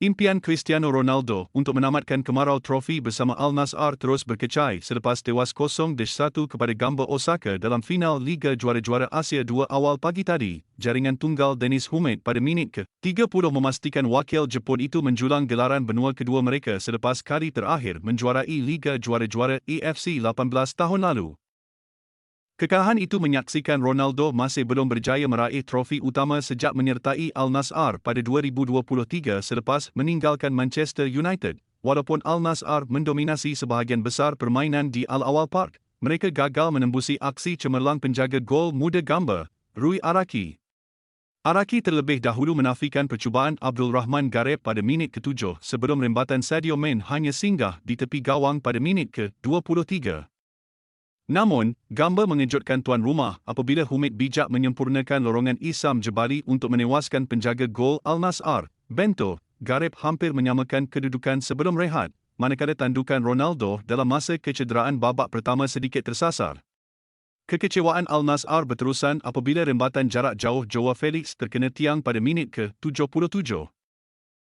Impian Cristiano Ronaldo untuk menamatkan kemarau trofi bersama Al Nassr terus berkecai selepas tewas 0-1 kepada Gamba Osaka dalam final Liga Juara-Juara Asia 2 awal pagi tadi. Jaringan tunggal Dennis Humed pada minit ke-30 memastikan wakil Jepun itu menjulang gelaran benua kedua mereka selepas kali terakhir menjuarai Liga Juara-Juara AFC 18 tahun lalu. Kekalahan itu menyaksikan Ronaldo masih belum berjaya meraih trofi utama sejak menyertai Al Nassr pada 2023 selepas meninggalkan Manchester United. Walaupun Al Nassr mendominasi sebahagian besar permainan di Al-Awal Park, mereka gagal menembusi aksi cemerlang penjaga gol muda Gamba, Rui Araki. Araki terlebih dahulu menafikan percubaan Abdul Rahman Gareb pada minit ke-7 sebelum rembatan Sadio Mane hanya singgah di tepi gawang pada minit ke-23. Namun, Gamba mengejutkan tuan rumah apabila Humed bijak menyempurnakan lorongan Issam Jebali untuk menewaskan penjaga gol Al Nassr, Bento. Gareb hampir menyamakan kedudukan sebelum rehat, manakala tandukan Ronaldo dalam masa kecederaan babak pertama sedikit tersasar. Kekecewaan Al Nassr berterusan apabila rembatan jarak jauh Joao Felix terkena tiang pada minit ke-77.